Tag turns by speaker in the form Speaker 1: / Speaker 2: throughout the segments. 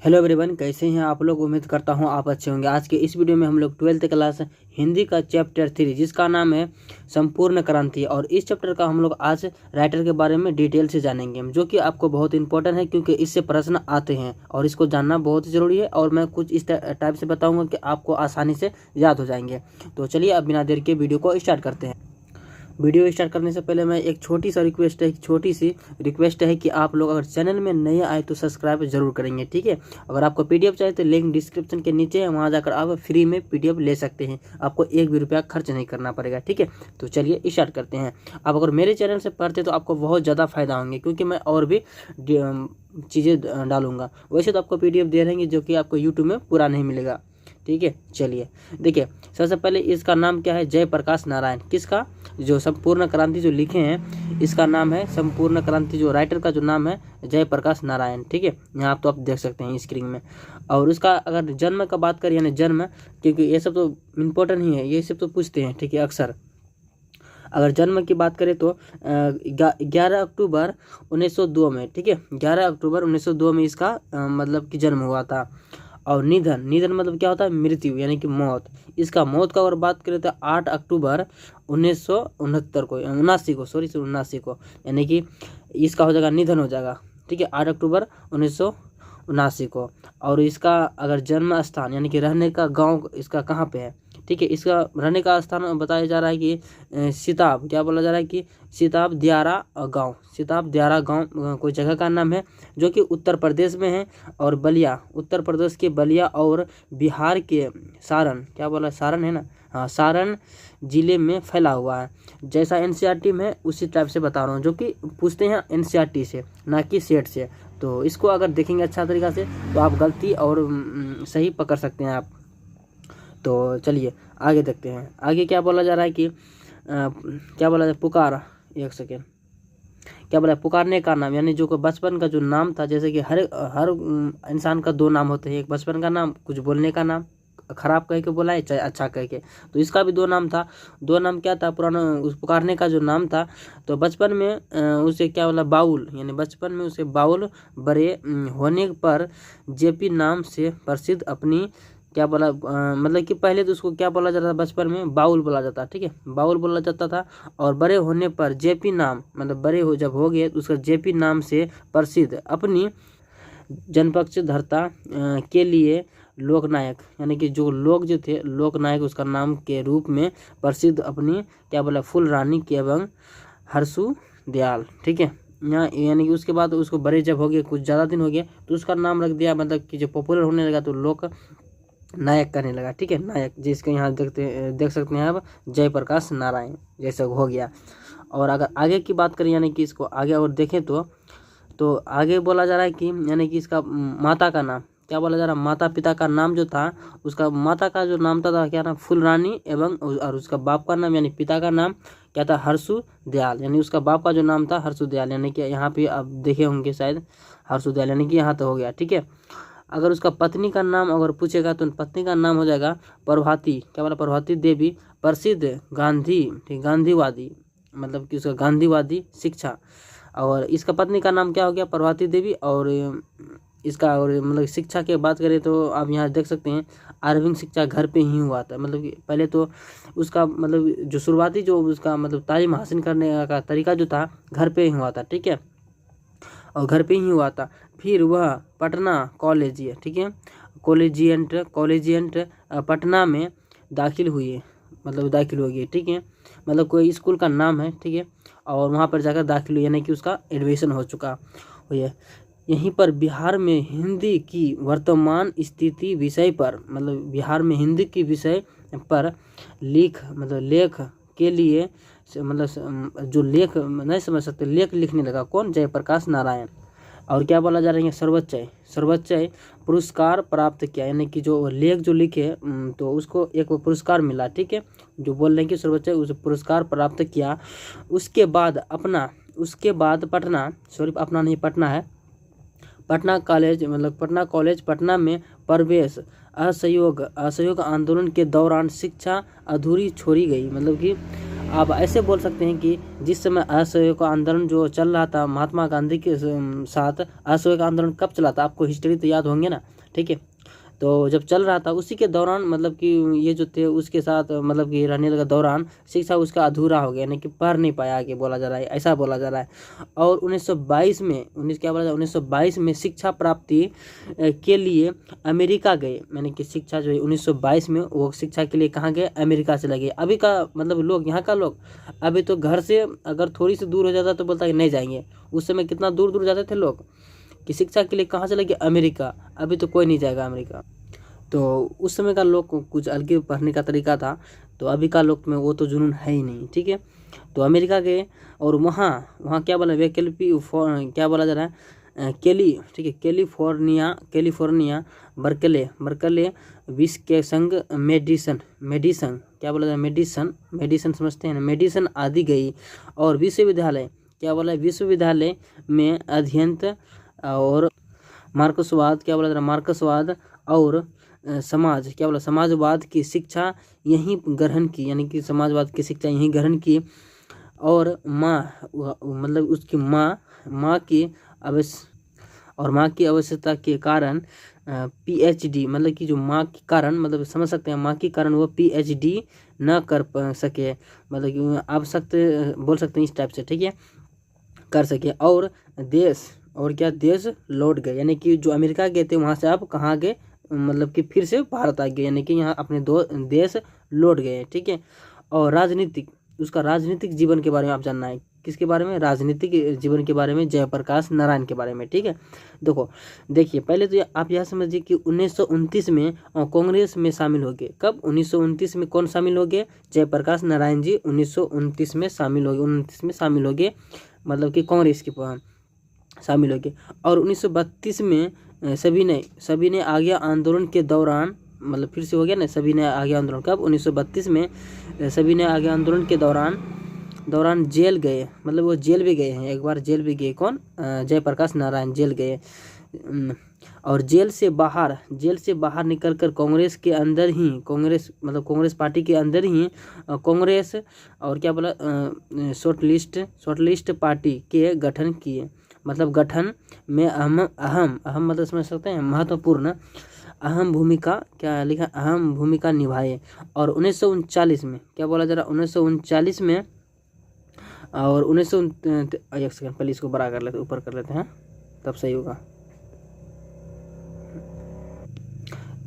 Speaker 1: Hello everyone, कैसे हैं आप लोग। उम्मीद करता हूं आप अच्छे होंगे। आज के इस वीडियो में हम लोग 12th क्लास हिंदी का चैप्टर 3 जिसका नाम है संपूर्ण क्रांति, और इस चैप्टर का हम लोग आज राइटर के बारे में डिटेल से जानेंगे, जो कि आपको बहुत इंपॉर्टेंट है क्योंकि इससे प्रश्न आते हैं और इसको जानना बहुत ज़रूरी है। और मैं कुछ इस टाइप से बताऊँगा कि आपको आसानी से याद हो जाएंगे। तो चलिए अब बिना देर के वीडियो को स्टार्ट करते हैं। वीडियो स्टार्ट करने से पहले मैं एक छोटी सी रिक्वेस्ट है कि आप लोग अगर चैनल में नए आए तो सब्सक्राइब जरूर करेंगे, ठीक है। अगर आपको पीडीएफ चाहिए तो लिंक डिस्क्रिप्शन के नीचे है, वहां जाकर आप फ्री में पीडीएफ ले सकते हैं। आपको एक भी रुपया खर्च नहीं करना पड़ेगा, ठीक है। तो चलिए स्टार्ट करते हैं। आप अगर मेरे चैनल से पढ़ते तो आपको बहुत ज़्यादा फायदा होंगे, क्योंकि मैं और भी चीज़ें डालूंगा। वैसे तो आपको पीडीएफ दे रहेंगे जो कि आपको यूट्यूब में पूरा नहीं मिलेगा, ठीक है। चलिए देखिए, सबसे पहले इसका नाम क्या है, जयप्रकाश नारायण। किसका, जो संपूर्ण क्रांति जो लिखे हैं इसका नाम है संपूर्ण क्रांति। जो राइटर का जो नाम है जयप्रकाश नारायण, ठीक है। यहाँ तो आप देख सकते हैं स्क्रीन में। और उसका अगर जन्म का बात करें, यानी जन्म, क्योंकि ये सब तो इम्पोर्टेंट ही है, ये सब तो पूछते हैं, ठीक है, अक्सर। अगर जन्म की बात करें तो 11 अक्टूबर 1902 में, ठीक है, 11 अक्टूबर 1902 में इसका मतलब कि जन्म हुआ था। और निधन मतलब क्या होता है, मृत्यु यानी कि मौत। इसका मौत का अगर बात करें तो 8 अक्टूबर 1969 को, 79 को, यानी कि इसका हो जाएगा निधन हो जाएगा, ठीक है, 8 अक्टूबर 1979 को। और इसका अगर जन्म स्थान यानी कि रहने का गांव इसका कहाँ पे है, ठीक है। इसका रहने का स्थान बताया जा रहा है कि सिताब, क्या बोला जा रहा है कि सिताब दियारा गांव कोई जगह का नाम है, जो कि उत्तर प्रदेश में है। और बलिया, उत्तर प्रदेश के बलिया और बिहार के सारण, क्या बोला, सारण है ना, हाँ, सारण जिले में फैला हुआ है। जैसा एनसीईआरटी में उसी टाइप से बता रहा हूँ, जो कि पूछते हैं एनसीईआरटी से, ना कि सेट से। तो इसको अगर देखेंगे अच्छा तरीका से तो आप गलती और सही पकड़ सकते हैं आप। तो चलिए आगे देखते हैं। आगे क्या बोला जा रहा है कि क्या बोला जाए, पुकार, एक सेकेंड, क्या बोला, पुकारने का नाम, यानी जो बचपन का जो नाम था। जैसे कि हर इंसान का दो नाम होते हैं, एक बचपन का नाम, कुछ बोलने का नाम, खराब कह के बोला है चाहे अच्छा कह के। तो इसका भी दो नाम था। दो नाम क्या था, पुराना उस पुकारने का जो नाम था, तो बचपन में उसे क्या बोला, बाउल, यानी बचपन में उसे बाउल, बड़े होने पर जेपी नाम से प्रसिद्ध अपनी, क्या बोला, मतलब कि पहले तो उसको क्या बोला जाता था, बचपन में बाउल बोला जाता, ठीक है, बाउल बोला जाता था। और बड़े होने पर जेपी नाम, मतलब बड़े हो जब हो गए तो उसका जेपी नाम से प्रसिद्ध अपनी जनपक्ष धरता के लिए लोकनायक, यानी कि जो लोग जो थे लोकनायक उसका नाम के रूप में प्रसिद्ध अपनी, क्या बोला, फूल रानी के एवं हरसु दयाल, ठीक है। यहाँ यानी कि उसके बाद उसको बड़े जब हो गए, कुछ ज़्यादा दिन हो गया, तो उसका नाम रख दिया, मतलब कि जो पॉपुलर होने लगा तो लोक नायक करने लगा, ठीक है, नायक, जिसके यहाँ देख सकते हैं आप, जयप्रकाश नारायण जैसा हो गया। और अगर आगे की बात करें, यानी कि इसको आगे और देखें तो आगे बोला जा रहा है कि यानी कि इसका माता का नाम, क्या बोला जा रहा है, माता पिता का नाम जो था, उसका माता का जो नाम था क्या नाम, फूलरानी, एवं और उसका बाप का नाम यानी पिता का नाम क्या था, हरसु दयाल, यानी उसका बाप का जो नाम था हरसु दयाल, यानी कि यहाँ पे आप देखे होंगे शायद हरसु दयाल, यानी कि यहाँ तो हो गया, ठीक है। अगर उसका पत्नी का नाम अगर पूछेगा तो पत्नी का नाम हो जाएगा प्रभाती, क्या बोला, प्रभाती देवी, प्रसिद्ध गांधी, ठीक, गांधीवादी, मतलब कि उसका गांधीवादी शिक्षा। और इसका पत्नी का नाम क्या हो गया, प्रभाती देवी। और इसका और मतलब शिक्षा की बात करें तो आप यहाँ देख सकते हैं आरंभिक शिक्षा घर पे ही हुआ था, मतलब कि पहले तो उसका मतलब जो शुरुआती जो उसका मतलब तालीम हासिल करने का तरीका जो था घर पे ही हुआ था, ठीक है, और घर पे ही हुआ था। फिर वह पटना कॉलेज, ठीक है, कॉलेजियंट पटना में दाखिल हुई, मतलब दाखिल हो गई, ठीक है, मतलब कोई स्कूल का नाम है, ठीक है, और वहाँ पर जाकर दाखिल हुई, यानी कि उसका एडमिशन हो चुका हुई है। यहीं पर बिहार में हिंदी की वर्तमान स्थिति विषय पर, मतलब बिहार में हिंदी की विषय पर लेख के लिए, मतलब जो लेख नहीं समझ सकते, लेख लिखने लगा कौन, जयप्रकाश नारायण। और क्या बोला जा रहा है, सर्वोच्च पुरस्कार प्राप्त किया, यानी कि जो लेख जो लिखे तो उसको एक पुरस्कार मिला, ठीक है, जो बोल रहे हैं कि सर्वोच्च उस पुरस्कार प्राप्त किया। उसके बाद पटना कॉलेज पटना में प्रवेश। असहयोग आंदोलन के दौरान शिक्षा अधूरी छोड़ी गई, मतलब कि आप ऐसे बोल सकते हैं कि जिस समय असहयोग आंदोलन जो चल रहा था महात्मा गांधी के साथ, असहयोग आंदोलन कब चला था, आपको हिस्ट्री तो याद होंगे ना, ठीक है। तो जब चल रहा था उसी के दौरान मतलब कि ये जो थे उसके साथ मतलब कि रहने लगा दौरान शिक्षा उसका अधूरा हो गया, यानी कि पढ़ नहीं पाया, आगे बोला जा रहा है, ऐसा बोला जा रहा है। और 1922 में 1922 में शिक्षा प्राप्ति के लिए अमेरिका गए, यानी कि शिक्षा जो है 1922 में वो शिक्षा के लिए कहाँ गए, अमेरिका चले गए। अभी का मतलब लोग, यहाँ का लोग अभी तो घर से अगर थोड़ी सी दूर हो जाता तो बोलता है नहीं जाएंगे, उस समय कितना दूर दूर जाते थे लोग कि शिक्षा के लिए, कहाँ चले गए, अमेरिका। अभी तो कोई नहीं जाएगा अमेरिका। तो उस समय का लोग को कुछ अलग ही पढ़ने का तरीका था, तो अभी का लोग में वो तो जुनून है ही नहीं, ठीक है। तो अमेरिका गए और वहाँ क्या बोला, क्या बोला जा रहा है, ठीक है, कैलिफोर्निया बर्कले विश्व के संग मेडिसन क्या बोला जाए, मेडिसन समझते हैं ना, मेडिसन आदि गई। और विश्वविद्यालय क्या बोला, विश्वविद्यालय में अध्ययन और मार्क्सवाद क्या बोला जा रहा, मार्क्सवाद और समाजवाद की शिक्षा यहीं ग्रहण की, यानी कि समाजवाद की शिक्षा यहीं ग्रहण की। और मतलब उसकी माँ की आवश्यकता के कारण पीएचडी, मतलब कि जो माँ के कारण, मतलब समझ सकते हैं, माँ के कारण वो पीएचडी न कर सके, मतलब कि आप बोल सकते हैं इस टाइप से, ठीक है, कर सके। और देश लौट गए, यानी कि जो अमेरिका गए थे वहाँ से आप कहाँ गए, मतलब कि फिर से भारत आ गए, यानी कि यहाँ अपने देश लौट गए, ठीक है। और उसका राजनीतिक जीवन के बारे में आप जानना है, किसके बारे में, राजनीतिक जीवन के बारे में, जयप्रकाश नारायण के बारे में, ठीक है। देखिए पहले तो आप यह समझिए कि 1929 में कांग्रेस में शामिल हो गए। कब, 1929 में कौन शामिल हो गए, जयप्रकाश नारायण जी 1929 में शामिल हो गए, मतलब कि कांग्रेस के शामिल हो गए। और 1932 में सभी ने आज्ञा आंदोलन के दौरान, मतलब फिर से हो गया ना, सभी ने आज्ञा आंदोलन, कब, 1932 में सभी ने आज्ञा आंदोलन के दौरान जेल गए, मतलब वो जेल भी गए हैं, एक बार जेल भी गए, कौन, जयप्रकाश नारायण जेल गए। और जेल से बाहर निकलकर कांग्रेस के अंदर ही, कांग्रेस पार्टी के अंदर ही कांग्रेस और क्या बोला, सोशलिस्ट पार्टी के गठन किए, मतलब गठन में अहम मतलब समझ सकते हैं, महत्वपूर्ण अहम भूमिका निभाए। और 1939 में क्या बोला जा रहा, 1939 में, और 19 एक सेकंड पहले इसको बड़ा कर लेते, ऊपर कर लेते हैं, तब सही होगा।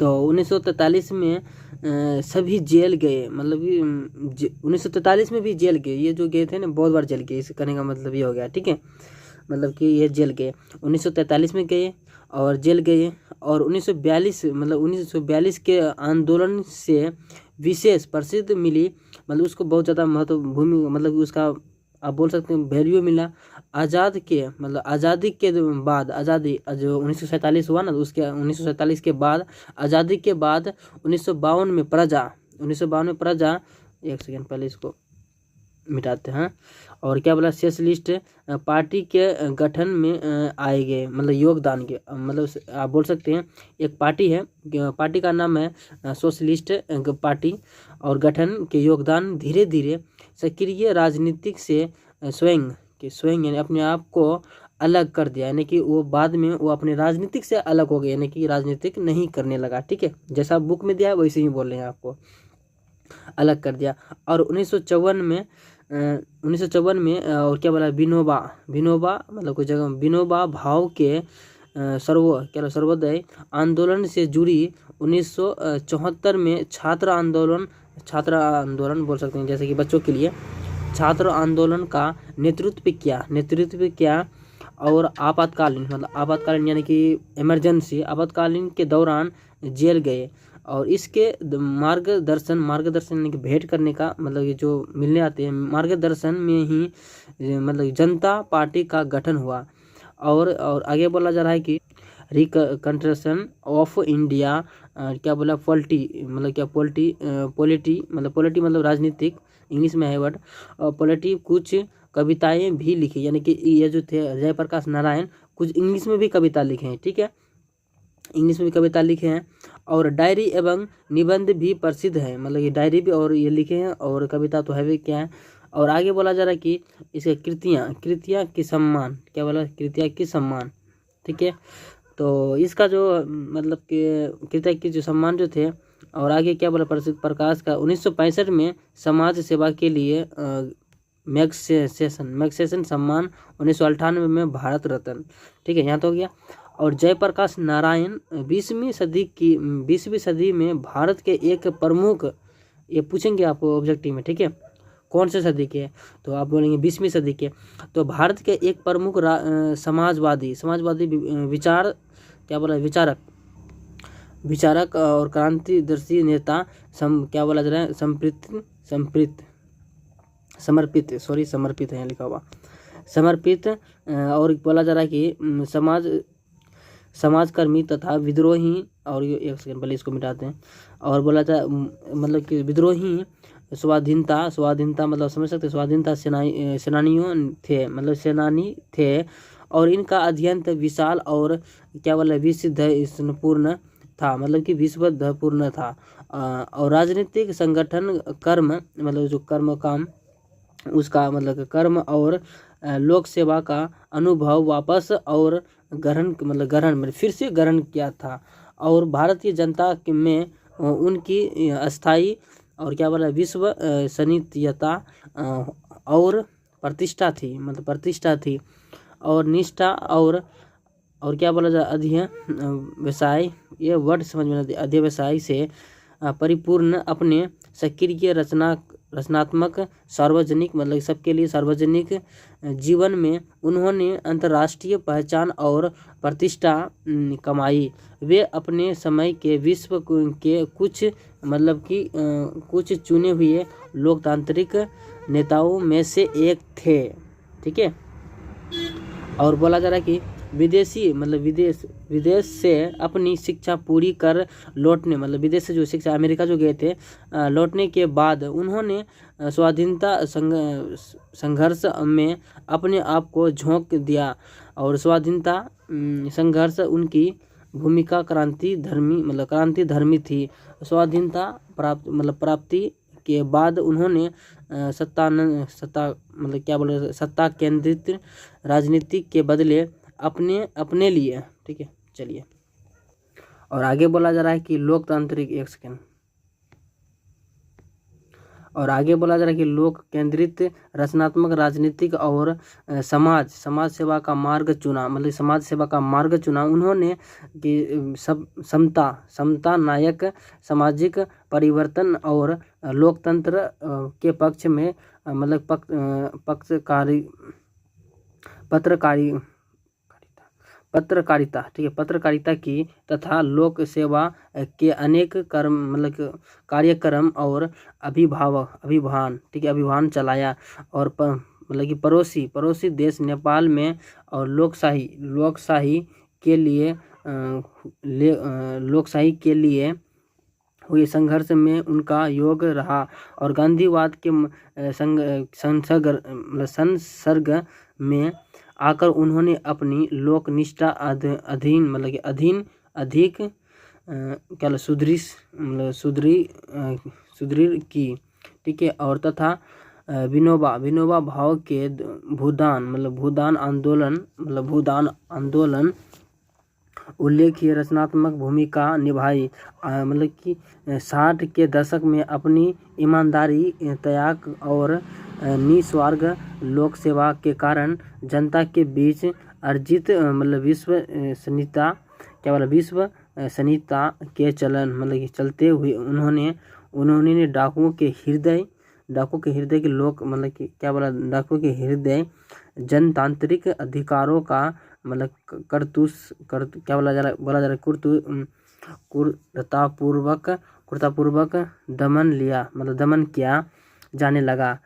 Speaker 1: तो 1943 में सभी जेल गए, मतलब 1943 में भी जेल गए, ये जो गए थे ना बहुत बार जेल गए, इसे करने का मतलब ये हो गया, ठीक है, मतलब कि ये जेल गए, 1943 में गए और जेल गए। और 1942 के आंदोलन से विशेष प्रसिद्ध मिली, मतलब उसको बहुत ज़्यादा मतलब उसका आप बोल सकते हैं वैल्यू मिला। आज़ादी के बाद, आज़ादी जो 1947 हुआ ना, तो उसके 1947 के बाद, आज़ादी के बाद 1952 में प्रजा एक सेकेंड पहले इसको मिटाते हैं। और क्या बोला, सोशलिस्ट पार्टी के गठन में आए गए, मतलब योगदान के, मतलब आप बोल सकते हैं एक पार्टी है, पार्टी का नाम है सोशलिस्ट पार्टी, और गठन के योगदान धीरे धीरे सक्रिय राजनीतिक से स्वयं यानी अपने आप को अलग कर दिया, यानी कि वो बाद में वो अपने राजनीतिक से अलग हो गए, यानी कि राजनीतिक नहीं करने लगा, ठीक है, जैसा बुक में दिया है वैसे ही बोल रहे हैं, आपको अलग कर दिया। और 1954 में और क्या बोला, विनोबा मतलब कोई जगह, विनोबा भाव के सर्वोदय आंदोलन से जुड़ी 1974 में छात्र आंदोलन बोल सकते हैं, जैसे कि बच्चों के लिए छात्र आंदोलन का नेतृत्व किया। और आपातकालीन यानी कि इमरजेंसी आपातकालीन के दौरान जेल गए। और इसके मार्गदर्शन यानी कि भेंट करने का, मतलब ये जो मिलने आते हैं, मार्गदर्शन में ही मतलब जनता पार्टी का गठन हुआ। और आगे बोला जा रहा है कि रिकंस्ट्रक्शन ऑफ इंडिया क्या बोला, पॉलिटी मतलब राजनीतिक, इंग्लिश में है वर्ड, पॉलिटी, कुछ कविताएं भी लिखी, यानी कि ये जो थे जयप्रकाश नारायण कुछ इंग्लिश में भी कविता लिखे हैं, ठीक है, इंग्लिश में भी कविता लिखे हैं। और डायरी एवं निबंध भी प्रसिद्ध है, मतलब ये डायरी भी और ये लिखे हैं, और कविता तो है भी क्या है, और आगे बोला जा रहा है कि इसके कृतियाँ की सम्मान, क्या बोला, कृतियाँ की सम्मान, ठीक है। तो इसका जो मतलब कि कृतियाँ की जो सम्मान जो थे, और आगे क्या बोला, प्रसिद्ध प्रकाश का 1965 में समाज सेवा के लिए मैग्सेसन सम्मान, 1998 में भारत रत्न, ठीक है, यहाँ तो हो गया। और जयप्रकाश नारायण 20वीं सदी में भारत के एक प्रमुख, ये पूछेंगे आपको ऑब्जेक्टिव में, ठीक है, कौन से सदी के, तो आप बोलेंगे 20वीं सदी के। तो भारत के एक प्रमुख समाजवादी विचार, क्या बोला, विचारक और क्रांतिदर्शी नेता क्या बोला जा रहा है, समर्पित है यहाँ लिखा हुआ, समर्पित। और बोला जा रहा है कि समाजकर्मी तथा विद्रोही, और ये एक सेकंड पहले इसको मिटाते हैं। और बोला था मतलब कि विद्रोही, स्वाधीनता मतलब समझ सकते, स्वाधीनता सेनानी थे, और इनका अध्ययन विशाल और क्या बोला, विश्वपूर्ण था, मतलब कि विश्वपूर्ण था। और राजनीतिक संगठन कर्म, मतलब जो काम उसका मतलब कर्म, और लोक सेवा का अनुभव वापस और ग्रहण फिर से ग्रहण किया था। और भारतीय जनता में उनकी अस्थाई और क्या बोला, विश्व सनीयता और प्रतिष्ठा थी, और निष्ठा और क्या बोला जाए, अध्यवसाय, ये वर्ड समझ में, अध्यवसाय से परिपूर्ण अपने सक्रिय रचनात्मक सार्वजनिक, मतलब सबके लिए सार्वजनिक जीवन में उन्होंने अंतर्राष्ट्रीय पहचान और प्रतिष्ठा कमाई। वे अपने समय के विश्व के कुछ चुने हुए लोकतांत्रिक नेताओं में से एक थे, ठीक है। और बोला जा रहा है कि विदेश से अपनी शिक्षा पूरी कर लौटने, मतलब विदेश से जो शिक्षा, अमेरिका जो गए थे, लौटने के बाद उन्होंने स्वाधीनता संघर्ष में अपने आप को झोंक दिया। और स्वाधीनता संघर्ष उनकी भूमिका क्रांति धर्मी थी। स्वाधीनता प्राप्ति के बाद उन्होंने सत्ता केंद्रित राजनीति के बदले अपने लिए, ठीक है, चलिए। और आगे बोला जा रहा है कि लोक केंद्रित रचनात्मक राजनीतिक और समाज सेवा का मार्ग चुना, उन्होंने कि समता नायक सामाजिक परिवर्तन और लोकतंत्र के पक्ष में पत्रकारिता, ठीक है, पत्रकारिता की तथा लोक सेवा के अनेक कार्यक्रम और अभियान, ठीक है, अभियान चलाया। और पड़ोसी देश नेपाल में और लोकशाही के लिए हुए संघर्ष में उनका योग रहा। और गांधीवाद के संसर्ग में आकर उन्होंने अपनी लोकनिष्ठा अधिक सुदृढ़ की, ठीक है। और तथा विनोबा भाव के भूदान आंदोलन उल्लेखनीय रचनात्मक भूमिका निभाई। 60 के दशक में अपनी ईमानदारी, त्याग और निस्वार्थ लोक सेवा के कारण जनता के बीच अर्जित विश्वसनीयता के चलते हुए उन्होंने डाकुओं के हृदय जनतांत्रिक अधिकारों का क्रूरतापूर्वक दमन किया जाने लगा।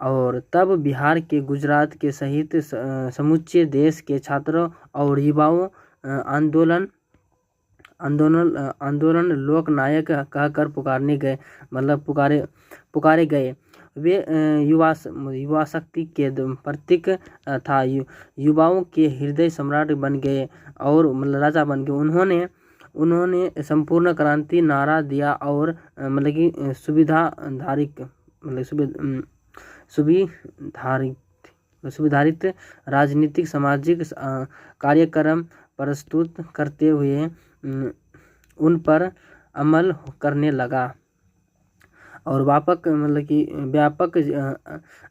Speaker 1: और तब बिहार के, गुजरात के सहित समूचे देश के छात्रों और युवाओं आंदोलन लोक नायक कहकर पुकारे गए। वे युवा शक्ति के प्रतीक था, युवाओं के हृदय सम्राट बन गए और राजा बन गए। उन्होंने संपूर्ण क्रांति सुविधारित राजनीतिक सामाजिक कार्यक्रम प्रस्तुत करते हुए उन पर अमल करने लगा और व्यापक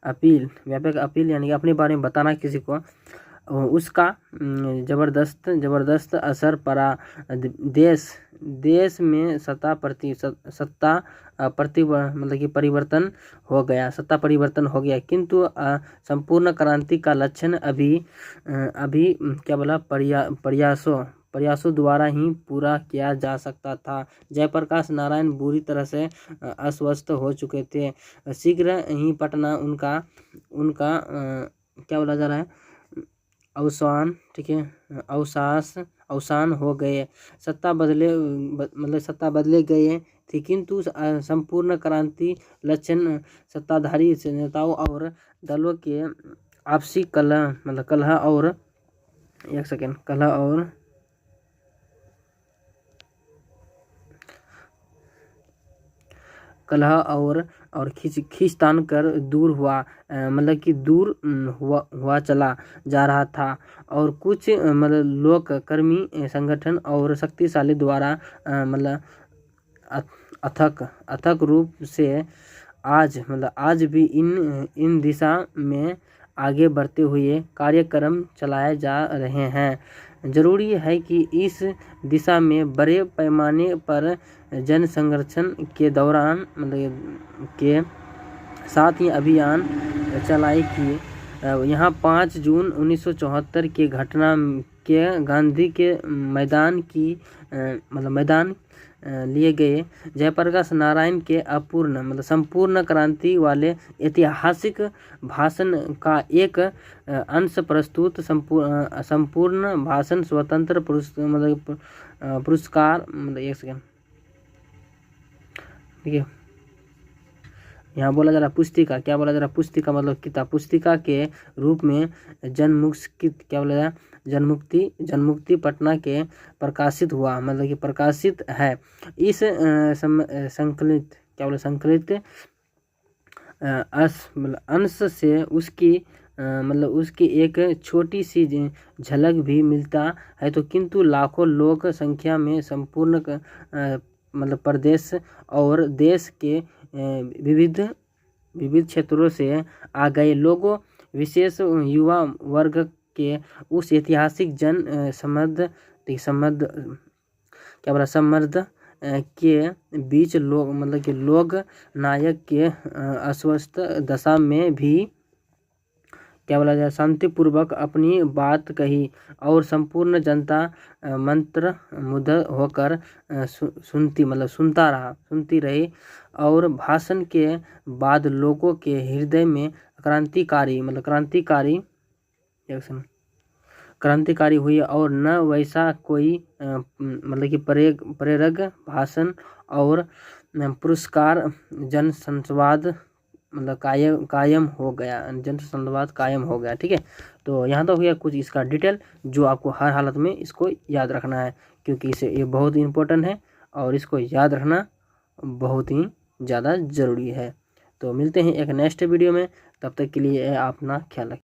Speaker 1: अपील यानी कि अपने बारे में बताना किसी को, उसका जबरदस्त असर पड़ा। देश में सत्ता परिवर्तन हो गया, किंतु संपूर्ण क्रांति का लक्षण अभी क्या बोला प्रयासों द्वारा ही पूरा किया जा सकता था। जयप्रकाश नारायण बुरी तरह से अस्वस्थ हो चुके थे। शीघ्र ही पटना उनका क्या बोला जा रहा है अवसान, ठीक है, अवसान हो गए। सत्ता बदले गए थी, किंतु संपूर्ण क्रांति लक्षण सत्ताधारी नेताओं और दलों के आपसी कलह और खींचतान कर दूर हुआ चला जा रहा था और कुछ लोक कर्मी संगठन और शक्तिशाली द्वारा अथक रूप से आज भी इन दिशा में आगे बढ़ते हुए कार्यक्रम चलाए जा रहे हैं। जरूरी है कि इस दिशा में बड़े पैमाने पर जन संघर्षण के दौरान के साथ ही अभियान चलाए कि यहाँ 5 जून 1974 के घटना के गांधी के मैदान लिए गए जयप्रकाश नारायण के संपूर्ण क्रांति वाले ऐतिहासिक भाषण का एक अंश प्रस्तुत। संपूर्ण भाषण स्वतंत्र पुरस्कार एक सेकंड, ठीक है, यहाँ बोला जा रहा पुस्तिका, क्या बोला जा रहा पुस्तिका मतलब किताब, पुस्तिका के रूप में जनमुक्ति पटना के प्रकाशित हुआ, कि प्रकाशित है। इस संकलित अंश से उसकी एक छोटी सी झलक भी मिलता है, तो किंतु लाखों लोग संख्या में संपूर्ण प्रदेश और देश के विविध क्षेत्रों से आ गए लोगों, विशेष युवा वर्ग के उस ऐतिहासिक जन समर्द के बीच लोग नायक के अस्वस्थ दशा में भी शांतिपूर्वक अपनी बात कही और संपूर्ण जनता मंत्रमुग्ध होकर सुनती रही और भाषण के बाद लोगों के हृदय में क्रांतिकारी हुई और न वैसा कोई प्रेरक भाषण और पुरस्कार जनसंवाद कायम हो गया। ठीक है, तो यहाँ तक हो गया कुछ इसका डिटेल जो आपको हर हालत में इसको याद रखना है, क्योंकि इसे ये बहुत इंपॉर्टेंट है और इसको याद रखना बहुत ही ज़्यादा ज़रूरी है। तो मिलते हैं एक नेक्स्ट वीडियो में, तब तक के लिए अपना ख्याल रखें।